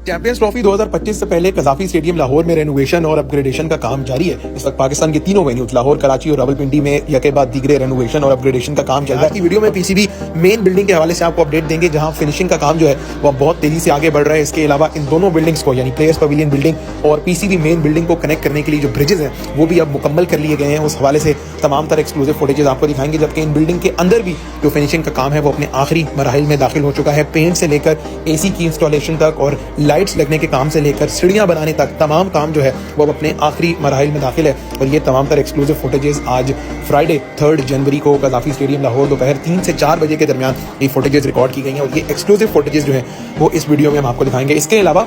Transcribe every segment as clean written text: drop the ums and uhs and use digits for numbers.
Champions trophy 2025 से पहले Gaddafi stadium Lahore में रेनोवेशन और अपग्रेडेशन का काम जारी है। इस वक्त पाकिस्तान के तीनों वेन्यूज लाहौर, कराची और रावलपिंडी में यके बाद दीगरे रेनोवेशन और अपग्रेडेशन का काम चल रहा है। की वीडियो में पीसीबी मेन बिल्डिंग के हवाले से आपको अपडेट देंगे, जहां फिनिशिंग का काम जो है वो बहुत तेजी से आगे बढ़ रहा है। इसके अलावा इन दोनों बिल्डिंग्स को यानी प्लेयर्स पवेलियन बिल्डिंग और पीसीबी मेन बिल्डिंग को कनेक्ट करने के लिए जो ब्रिजेस हैं वो भी अब मुकम्मल कर लिए गए हैं। उस हवाले से तमाम तरह एक्सक्लूसिव फुटेजेस आपको दिखाएंगे, जबकि इन बिल्डिंग के अंदर भी जो फिनिशिंग का काम है वो अपने आखिरी मराहिल में दाखिल हो चुका है। पेंट से लेकर एसी की इंस्टॉलेशन तक और लाइट्स लगने के काम से लेकर सीढ़ियां बनाने तक तमाम काम जो है वो अपने आखिरी मराहिल में दाखिल है। और ये तमाम तरह एक्सक्लूसिव फुटेजेस आज फ्राइडे 3 जनवरी को कजाफी स्टेडियम लाहौर दोपहर 3 से 4 बजे के दरमियान ये फुटेजेस रिकॉर्ड की गई हैं और ये एक्सक्लूसिव फुटेजेस जो है वो इस वीडियो में हम आपको दिखाएंगे। इसके अलावा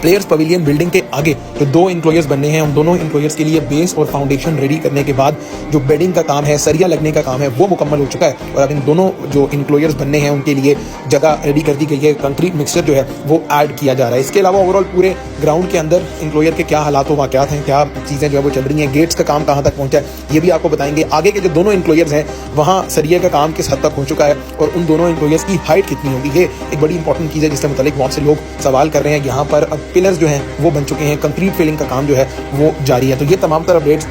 प्लेयर्स पवेलियन बिल्डिंग के आगे जो 2 इंक्लोजर्स बनने हैं, उन दोनों इंक्लोजर्स के लिए बेस और फाउंडेशन रेडी करने के बाद जो बेडिंग का काम है, सरिया लगने का काम है, वो मुकम्मल हो चुका है। और अब इन दोनों जो इंक्लोजर्स बनने हैं उनके लिए जगह रेडी कर दी गई है। कंक्रीट मिक्सचर जो है वो ऐड किया जा रहा है। इसके अलावा ओवरऑल पूरे ग्राउंड के अंदर इंक्लोजर के क्या हालात वाक़यात हैं, क्या चीज़ें जो है वो चल रही हैं, गेट्स का काम कहाँ तक पहुँचा है, ये भी आपको बताएंगे। आगे के जो दोनों इंक्लोजर्स हैं वहाँ सरिया का काम किस हद तक हो चुका है और उन दोनों इंक्लोजर्स की हाइट कितनी होगी, ये एक बड़ी इंपॉर्टेंट चीज़ है जिससे मुतालिक बहुत से लोग सवाल कर रहे हैं। यहाँ पर अब पिलर्स जो हैं वो बन चुके हैं, कंक्रीट फिलिंग का काम जो है वो जारी है। तो ये तमाम तरह अपडेट्स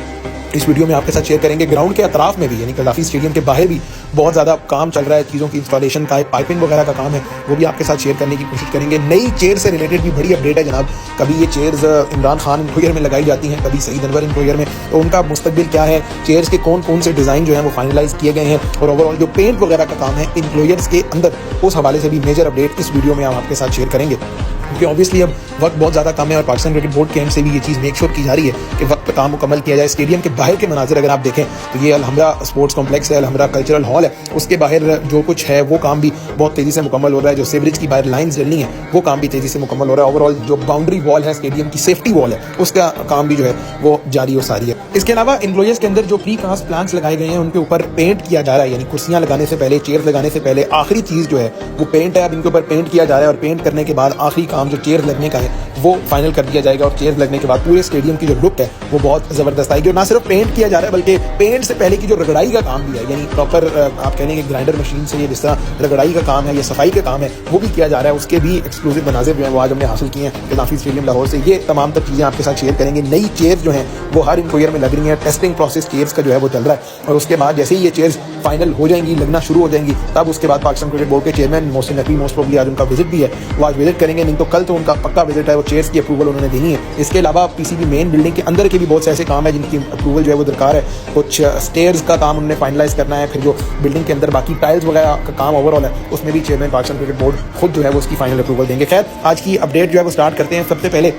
इस वीडियो में आपके साथ शेयर करेंगे। ग्राउंड के अतराफ में भी यानी कजाफी स्टेडियम के बाहर भी बहुत ज़्यादा काम चल रहा है, चीज़ों की इंस्टॉलेशन का, पाइपिंग वगैरह का काम है, वो भी आपके साथ शेयर करने की कोशिश करेंगे। नई चेयर से रिलेटेड भी बड़ी अपडेट है जनाब। कभी ये चेयर्स इमरान खान इंक्लोजर में लगाई जाती हैं, कभी सईद अनवर इंक्लोजर में, तो उनका मुस्तकबिल क्या है, चेयर्स के कौन कौन से डिज़ाइन जो है वो फाइनलाइज किए गए हैं और ओवरऑल जो पेंट वगैरह का काम है इंक्लोजर्स के अंदर, उस हवाले से भी मेजर अपडेट इस वीडियो में हम आपके साथ शेयर करेंगे। क्योंकि ऑब्वियसली अब वक्त बहुत ज़्यादा कम है और पाकिस्तान क्रिकेट बोर्ड के एंड से भी ये चीज़ मेक श्योर की जा रही है कि वक्त पर काम मुकम्मल किया जाए। स्टेडियम के बाहर के मनाजिर अगर आप देखें तो ये अलहमरा स्पोर्ट्स कॉम्प्लेक्स है, अलहमरा कल्चरल हॉल है, उसके बाहर जो कुछ है वो काम भी बहुत तेज़ी से मुकम्मल हो रहा है। जो सेवरेज की बाहर लाइन्स जलनी है वो काम भी तेज़ी से मुकम्मल हो रहा है। ओवरऑल जो बाउंड्री वॉल है, स्टेडियम की सेफ्टी वॉल है, उसका काम भी जो है वो जारी और सारी है। इसके अलावा इंक्लोजर्स के अंदर जो प्री कास्ट प्लान्स लगाए गए हैं उनके ऊपर पेंट किया जा रहा है, यानी कुर्सियाँ लगाने से पहले, चेयर्स लगाने से पहले आखिरी चीज़ जो है वो पेंट है। अब इनके ऊपर पेंट किया जा रहा है और पेंट करने के बाद आखिरी काम जो चेयर्स लगने का है वो फाइनल कर दिया जाएगा। और चेयर्स लगने के बाद पूरे स्टेडियम की जो लुक है वो बहुत ज़बरदस्त आएगी। और ना सिर्फ पेंट किया जा रहा है बल्कि पेंट से पहले की जो रगड़ाई का काम भी है, यानी प्रॉपर आप कहेंगे ग्राइंडर मशीन से ये जिस तरह रगड़ाई का काम है या सफाई का काम है वो भी किया जा रहा है। उसके भी एक्सक्लूसिव मनाजिर जो है वो आज हमने हासिल किए हैं कजाफी स्टेडियम लाहौर से। ये तमाम तर चीज़ें आपके साथ शेयर करेंगे। नई चेयर्स जो हैं वो हर इंक्लोजर में लग रही हैं, टेस्टिंग प्रोसेस चेयर्स का जो है वो चल रहा है। और उसके बाद जैसे ही ये चेयर्स फाइनल हो जाएंगी, लगना शुरू हो जाएंगी, तब उसके बाद पाकिस्तान क्रिकेट बोर्ड के chairman Mohsin Naqvi most probably आज उनका विजिट भी है, वो आज विजिट करेंगे, नहीं तो कल तो उनका पक्का विजिट है, वो चेयर्स की अप्रूवल उन्होंने देनी है। इसके अलावा पीसीबी मेन बिल्डिंग के अंदर के भी बहुत से ऐसे काम है जिनकी अप्रूवल जो है वो दरकार है। कुछ स्टेयर्स का काम उन्होंने फाइनलाइज करना है, फिर जो बिल्डिंग के अंदर बाकी टाइल्स वगैरह का काम ओवरऑल है उसमें भी चेयरमैन पाकिस्तान क्रिकेट बोर्ड खुद जो है वो उसकी फाइनल अप्रूवल देंगे। खैर, आज की अपडेट जो है वो स्टार्ट करते हैं। सबसे पहले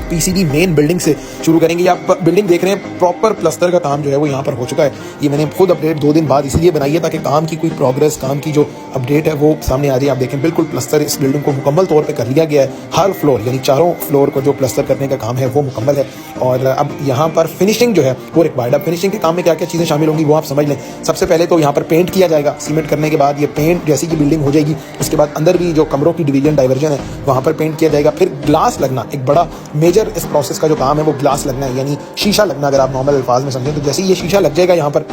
पीसीबी मेन बिल्डिंग से शुरू करेंगे। आप बिल्डिंग देख रहे हैं, प्रॉपर प्लस्तर का काम जो है वो यहाँ पर हो चुका है। ये मैंने खुद अपडेट 2 दिन बाद इसलिए बनाई है ताकि काम की कोई प्रोग्रेस, काम की जो अपडेट है वो सामने आ जाए। आप देखें बिल्कुल प्लस्तर इस बिल्डिंग को मुकम्मल तौर पे कर लिया गया है। हर फ्लोर यानी 4 फ्लोर को जो प्लस्तर करने का काम है वो मुकम्मल है। और अब यहाँ पर फिनिशिंग जो है वो रिक्वायर्ड। अब फिनिशिंग के काम में क्या क्या चीज़ें शामिल होंगी वो आप समझ लें। सबसे पहले तो यहाँ पर पेंट किया जाएगा। सीमेंट करने के बाद ये पेंट जैसी की बिल्डिंग हो जाएगी, उसके बाद अंदर भी जो कमरों की डिवीजन डाइवर्जन है वहाँ पर पेंट किया जाएगा। फिर ग्लास लगना एक बड़ा मेजर इस प्रोसेस का जो काम है वो ग्लास लगना है, यानी शीशा लगना। अगर आप नॉर्मल अल्फाज में समझें तो जैसे ही ये शीशा लग जाएगा यहाँ पर,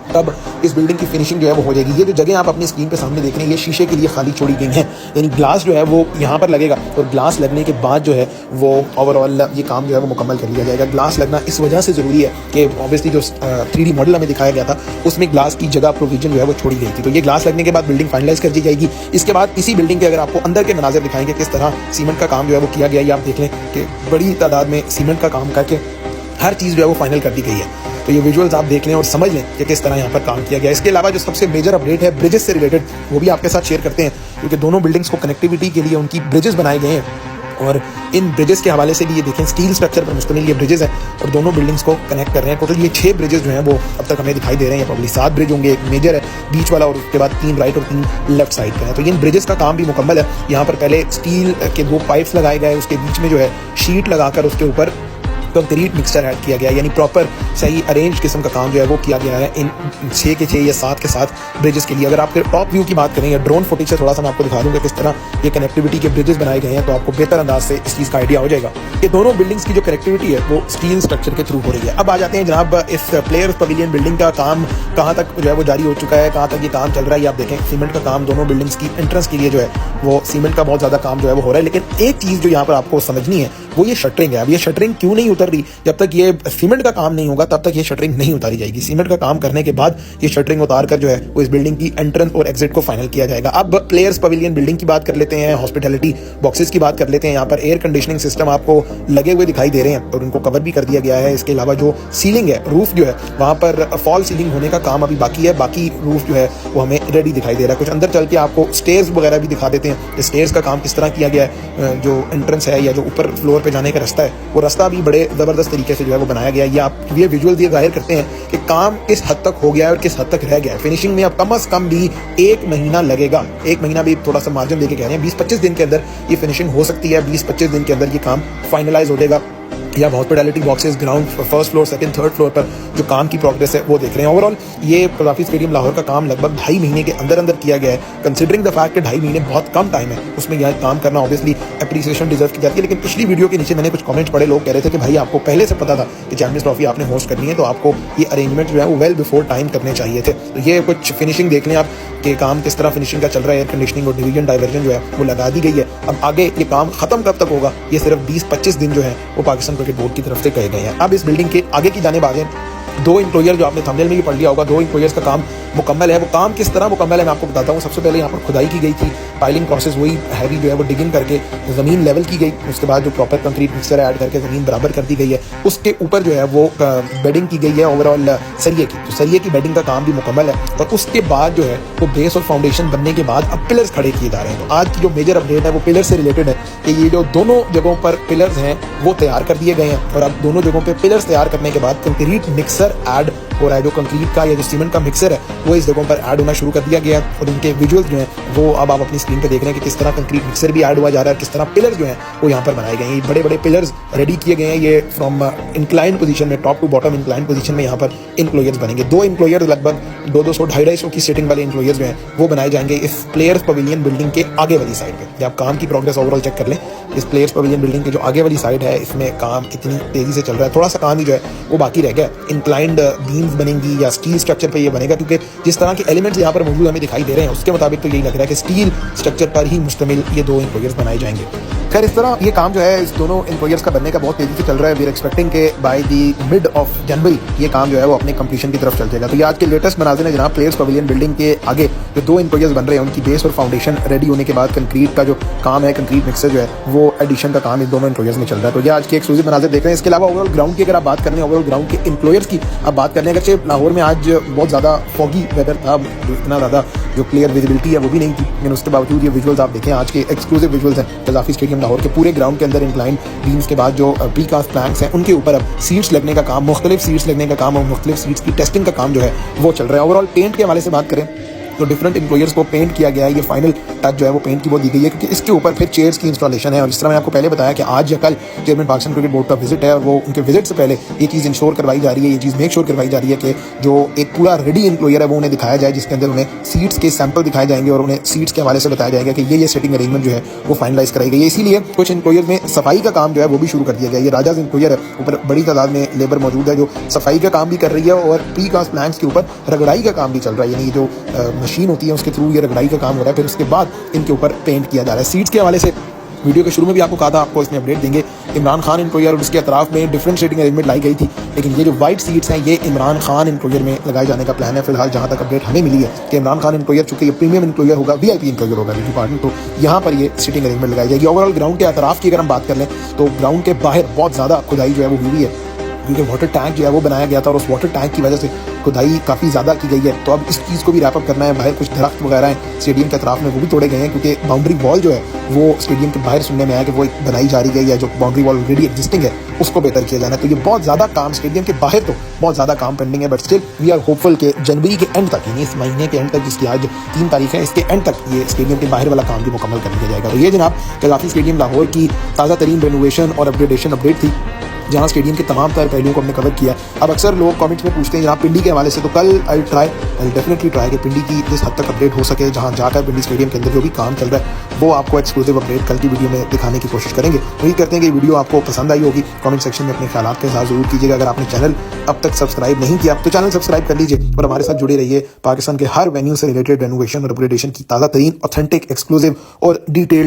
तब इस बिल्डिंग की फिनिशिंग जो है वो हो जाएगी। ये जो जगह आप अपनी स्क्रीन पे सामने देख रहे हैं ये शीशे के लिए खाली छोड़ी गई हैं, यानी ग्लास जो है वो यहाँ पर लगेगा और ग्लास लगने के बाद जो है वो ओवरऑल ये काम जो है वो मुकम्मल कर लिया जाएगा। ग्लास लगना इस वजह से ज़रूरी है कि ऑब्वियसली जो 3D मॉडल हमें दिखाया गया था उसमें ग्लास की जगह प्रोविजन जो है वो छोड़ी गई थी। तो ये ग्लास लगने के बाद बिल्डिंग फाइनलाइज कर दी जाएगी। इसके बाद इसी बिल्डिंग के अगर आपको अंदर के मनाजिर दिखाएंगे किस तरह सीमेंट का काम जो है वो किया गया, ये आप देख लें कि बड़ी तादाद में सीमेंट का काम करके हर चीज़ जो है वो फाइनल कर दी गई है। तो ये विजुअल्स आप देख लें और समझ लें कि किस तरह यहाँ पर काम किया गया। इसके अलावा जो सबसे मेजर अपडेट है ब्रिजेस से रिलेटेड वो भी आपके साथ शेयर करते हैं, क्योंकि दोनों बिल्डिंग्स को कनेक्टिविटी के लिए उनकी ब्रिजेस बनाए गए हैं। और इन ब्रिजेस के हवाले से भी ये देखें स्टील स्ट्रक्चर पर मुश्तमिल ये ब्रिजेस हैं और दोनों बिल्डिंग्स को कनेक्ट कर रहे हैं। टोटल ये 6 ब्रिजेस जो हैं वो अब तक हमें दिखाई दे रहे हैं। प्रॉब्ली 7 ब्रिज होंगे, एक मेजर है बीच वाला और उसके बाद 3 राइट और 3 लेफ्ट साइड का है। तो इन ब्रिजेस का काम भी मुकम्मल है। यहाँ पर पहले स्टील के 2 पाइप्स लगाए गए, उसके बीच में जो है शीट लगाकर उसके ऊपर कंक्रीट मिक्सचर ऐड किया गया है, यानी प्रॉपर सही अरेंज किस्म का काम जो है वो किया गया है इन 6 के 6 या 7 के 7 ब्रिजेस के लिए। अगर आपके टॉप व्यू की बात करें या ड्रोन फुटेज से थोड़ा सा मैं आपको दिखा दूंगा किस तरह ये कनेक्टिविटी के ब्रिजेस बनाए गए हैं, तो आपको बेहतर अंदाज से इस चीज़ का आइडिया हो जाएगा कि दोनों बिल्डिंग्स की जो कनेक्टिविटी है वो स्टील स्ट्रक्चर के थ्रू हो रही है। अब आ जाते हैं जनाब इस प्लेयर्स पवेलियन बिल्डिंग का काम कहाँ तक जो है वो जारी हो चुका है, कहाँ तक ये काम चल रहा है। ये आप देखें, सीमेंट का काम दोनों बिल्डिंग्स की एंट्रेंस के लिए जो है वो सीमेंट का बहुत ज़्यादा काम जो है वो हो रहा है। लेकिन एक चीज़ जो यहाँ पर आपको समझनी है वो ये शटरिंग है। अब ये शटरिंग क्यों नहीं उतर रही? जब तक ये सीमेंट का काम नहीं होगा तब तक ये शटरिंग नहीं उतारी जाएगी। सीमेंट का काम करने के बाद ये शटरिंग उतार कर जो है वो इस बिल्डिंग की एंट्रेंस और एग्जिट को फाइनल किया जाएगा। अब प्लेयर्स पवेलियन बिल्डिंग की बात कर लेते हैं, हॉस्पिटैलिटी बॉक्सेस की बात कर लेते हैं। यहाँ पर एयर कंडीशनिंग सिस्टम आपको लगे हुए दिखाई दे रहे हैं और उनको कवर भी कर दिया गया है। इसके अलावा जो सीलिंग है, रूफ जो है वहाँ पर फॉल सीलिंग होने का काम अभी बाकी है, बाकी रूफ जो है वो हमें रेडी दिखाई दे रहा है। कुछ अंदर चल के आपको स्टेयर्स वगैरह भी दिखा देते हैं, स्टेयर्स का काम किस तरह किया गया है। जो एंट्रेंस है या जो ऊपर फ्लोर पे जाने का रास्ता है वो रास्ता भी बड़े ज़बरदस्त तरीके से जो है वो बनाया गया है। ये विजुअल ये जाहिर करते हैं कि काम किस हद तक हो गया है और किस हद तक रह गया है। फिनिशिंग में अब कम से कम भी 1 महीना लगेगा, 1 महीना भी थोड़ा सा मार्जिन देके कह रहे हैं। 20-25 दिन के अंदर ये फिनिशिंग हो सकती है, 20-25 दिन के अंदर ये काम फाइनलाइज हो जाएगा। या hospitality boxes ground first floor second third floor पर जो काम की प्रोग्रेस है वो देख रहे हैं। ओवरऑल ये कज़ाफ़ी स्टेडियम लाहौर का काम लगभग 2.5 महीने के अंदर किया गया है। कंसिडरिंग द फैक्ट कि 2.5 महीने बहुत कम टाइम है, उसमें यह काम करना ऑब्वियसली अप्रिसिएशन डिजर्व की जाती है। लेकिन पिछली वीडियो के नीचे मैंने कुछ कमेंट्स पढ़े, लोग कह रहे थे कि भाई आपको पहले से पता था कि चैंपियंस ट्रॉफी आपने होस्ट करनी है तो आपको ये अरेंजमेंट जो है वो वेल बिफोर टाइम करने चाहिए थे। तो ये कुछ फिनिशिंग देख लें आप कि काम किस तरह फिनिशिंग का चल रहा है। एयर कंडीशनिंग और डिवीजन डाइवर्जन जो है वो लगा दी गई है। अब आगे ये काम खत्म कब तक होगा, ये सिर्फ 20-25 दिन जो है वो पाकिस्तान क्रिकेट बोर्ड की तरफ से कहे गए हैं। अब इस बिल्डिंग के आगे की जाने बातें 2 एम्प्लॉयर जो आपने थंबनेल में भी पढ़ लिया होगा, 2 एम्प्लॉयर्स का काम मुकम्मल है। वो काम किस तरह मुकम्मल है मैं आपको बताता हूँ। सबसे पहले यहाँ पर खुदाई की गई थी, पाइलिंग प्रोसेस वही हैवी जो है वो डिगिंग करके ज़मीन लेवल की गई। उसके बाद जो प्रॉपर कंक्रीट मिक्सचर ऐड करके ज़मीन बराबर कर दी गई है। उसके ऊपर जो है वो बेडिंग की गई है ओवरऑल सरिये की, तो सरिये की बेडिंग का काम भी मुकम्मल है। और उसके बाद जो है वो बेस और फाउंडेशन बनने के बाद अब पिलर्स खड़े किए जा रहे हैं। तो आज की जो मेजर अपडेट है वो पिलर से रिलेटेड है कि ये जो दोनों जगहों पर पिलर्स हैं वो तैयार कर दिए गए हैं और अब दोनों जगहों पर पिलर्स तैयार करने के बाद कंक्रीट मिक्सर ऐड हो रहा है। जो कंक्रीट का या जो सीमेंट का मिक्सर है वो इस जगहों पर ऐड होना शुरू कर दिया गया है और उनके विजुअल्स जो हैं वो अब आप अपनी स्क्रीन पे देख रहे हैं कि किस तरह कंक्रीट मिक्सर भी ऐड हुआ जा रहा है, किस तरह पिलर्स जो हैं वो यहाँ पर बनाए गए हैं। बड़े बड़े पिलर्स रेडी किए गए हैं। ये फ्रॉम इंक्लाइन पोजीशन में, top to bottom incline position में यहाँ पर इंक्लोयर्स बनेंगे। 2 इंक्लोयर्स लगभग 200-250 की सीटिंग वाले इंक्लोयर्स जो हैं वो बनाए जाएंगे इस प्लेयर्स पवेलियन बिल्डिंग के आगे वाली साइड पे। जब आप काम की प्रोग्रेस ओवरऑल चेक कर लें, इस प्लेयर्स पवेलियन बिल्डिंग के जो आगे वाली साइड है इसमें काम इतनी तेजी से चल रहा है, थोड़ा सा काम ही जो है वो बाकी रह गया। इंक्लाइंड बीम्स बनेंगी या स्टील स्ट्रक्चर पे ये बनेगा, क्योंकि जिस तरह के एलिमेंट्स यहाँ पर मौजूद हमें दिखाई दे रहे हैं उसके मुताबिक तो यही लग रहा है कि स्टील स्ट्रक्चर पर ही मुश्तमिल ये 2 इंक्लोयर्स बनाए जाएंगे। खैर इस तरह ये काम जो है इस दोनों इंक्लोयर्स का बनने का बहुत तेजी से चल रहा है। वी आर एक्सपेक्टिंग के by the mid of January ये काम जो है वो अपने कंप्लीशन की तरफ चल जाएगा। तो ये आज के लेटेस्ट मनाज़िर है जनाब। प्लेयर्स पवेलियन बिल्डिंग के आगे जो 2 इंक्लोयर्स बन रहे हैं उनकी बेस और फाउंडेशन रेडी होने के बाद कंक्रीट का जो काम है, कंक्रीट मिक्सर जो है वो एडिशन का काम इन दोनों इंक्लोयर्स में चल रहा है। तो ये आज के एक्सक्लूसिव मनाज़िर देख रहे हैं। इसके अलावा ओवरऑल ग्राउंड की अगर आप बात करें, ओवरऑल ग्राउंड के इंक्लोयर्स की आप बात करने अगरचे लाहौर में आज बहुत ज़्यादा फॉगी वेदर था, इतना ज़्यादा जो क्लियर विजिबिलिटी है वो भी नहीं थी, लेकिन उसके बावजूद ये विजुअल्स आप देखें आज के एक्सक्लूसिव विजुअल्स हैं कज़ाफ़ी स्टेडियम लाहौर के। पूरे ग्राउंड के अंदर इंक्लाइन बीम्स के बाद जो प्रीकास्ट प्लैंक्स हैं उनके ऊपर अब सीट्स लगने का काम, मुख्तलिफ सीट्स लगने का काम और मुख्तलिफ सीट्स की टेस्टिंग का काम जो है वो चल रहा है। ओवरऑल पेंट के हवाले से बात करें तो डिफरेंट इंक्लोयर्स को पेंट किया गया है। ये फाइनल टच जो है वो पेंट की वो दी गई है क्योंकि इसके ऊपर फिर चेयर्स की इंस्टॉलेशन है। और जिस तरह मैं आपको पहले बताया कि आज या कल चेयरमैन पाकिस्तान क्रिकेट बोर्ड का विजिट है और वो उनके विजिट से पहले ये चीज़ इंश्योर करवाई जा रही है, ये चीज़ मेक श्योर करवाई जा रही है कि जो एक पूरा रेडी इंक्लोयर है वो उन्हें दिखाया जाए, जिसके अंदर उन्हें सीट्स के सैंपल दिखाए जाएंगे और उन्हें सीट्स के हवाले से बताया जाएगा कि ये सेटिंग अरेंजमेंट जो है वो फाइनलाइज कराई गई है। इसीलिए कुछ इंक्लोयर में सफाई का काम जो है वो भी शुरू कर दिया गया। ये राजाज इंक्लोयर है, ऊपर बड़ी तादाद में लेबर मौजूद है जो सफाई का काम भी कर रही है और प्री कास्ट प्लैंक्स के ऊपर रगड़ाई का काम भी चल रहा है। यानी जो मशीन होती है उसके थ्रू ये रगड़ाई का काम हो रहा है, फिर उसके बाद इनके ऊपर पेंट किया जा रहा है। सीट्स के हवाले से वीडियो के शुरू में भी आपको कहा था आपको इसमें अपडेट देंगे। इमरान खान इंक्लोयर और उसके अतराफ में डिफरेंट सीटिंग अरेंजमेंट लाई गई थी, लेकिन ये जो वाइट सीट्स हैं ये इमरान खान इंक्लोयर में लगाए जाने का प्लान है। फिलहाल जहाँ तक अपडेट हमें मिली है कि इमरान खान इंक्लोयर चूंकि ये प्रीमियम इंक्लोयर होगा, VIP इंक्लोयर होगा डिपार्टमेंट, तो यहाँ पर ये सीटिंग अरेंजमेंट लगाई जाएगी। ओवरऑल ग्राउंड के अतराफ की अगर हम बात कर लें तो ग्राउंड के बाहर बहुत ज़्यादा खुदाई जो है वो हुई है क्योंकि वाटर टैंक जो है वो बनाया गया था और उस वाटर टैंक की वजह से खुदाई काफ़ी ज़्यादा की गई है। तो अब इस चीज़ को भी रैप अप करना है। बाहर कुछ दरख्त वगैरह हैं स्टेडियम के अतराफ में वो भी तोड़े गए हैं क्योंकि बाउंड्री वॉल जो है वो स्टेडियम के बाहर सुनने में आया कि वो बनाई जा रही है, जो बाउंड्री वॉल ऑलरेडी एग्जिस्टिंग है उसको बेहतर किया जाना है। तो ये बहुत ज़्यादा काम स्टेडियम के बाहर तो बहुत ज़्यादा काम पेंडिंग है, but still we are hopeful के जनवरी के एंड तक, यानी इस महीने के एंड तक, जिसकी आज 3 तारीख है, इसके एंड तक ये स्टेडियम के बाहर वाला काम भी मुकम्मल कर दिया जाएगा। तो ये जनाब कज़ाफ़ी स्टेडियम लाहौर की ताज़ा तरीन रेनोवेशन और अपग्रेडेशन अपडेट थी। जहां स्टेडियम के तमाम तरह पहलुओं को हमने कवर किया है। अब अक्सर लोग कमेंट्स में पूछते हैं जनाब पिंडी के हवाले से, तो कल आई डेफिनेटली ट्राई कि पिंडी की जिस हद तक अपडेट हो सके, जहां जाकर पिंडी स्टेडियम के अंदर जो भी काम चल रहा है वो आपको एक्सक्लूसिव अपडेट कल की वीडियो में दिखाने की कोशिश करेंगे। उम्मीद करते हैं कि वीडियो आपको पसंद आई होगी। कमेंट सेक्शन में अपने ख्यालात के साथ जरूर कीजिएगा। अगर आपने चैनल अब तक सब्सक्राइब नहीं किया तो चैनल सब्सक्राइब कर लीजिए और हमारे साथ जुड़े रहिए। पाकिस्तान के हर वेन्यू से रिलेटेड रेनोवेशन और अपग्रेडेशन की ताज़ा तरीन, ऑथेंटिक, एक्सक्लूसिव और डिटेल्ड